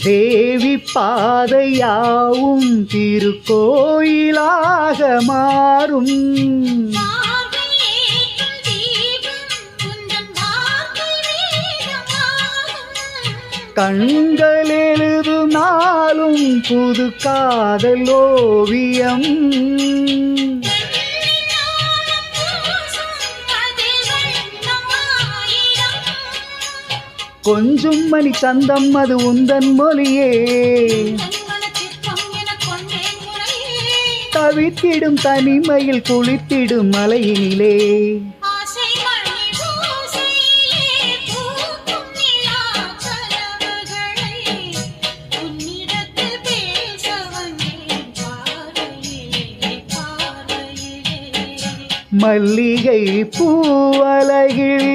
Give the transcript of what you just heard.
தேவி பாதையாவும் திருக்கோயிலாக மாறும். கண்கள் எழுதும் நாளும் புது காதல் ஓவியம். கொஞ்சம் மணி சந்தம் அது உந்தன் மொழியே. தவித்திடும் தனிமையில் குளித்திடும் மலையினிலே. மல்லிகை பூவலையில்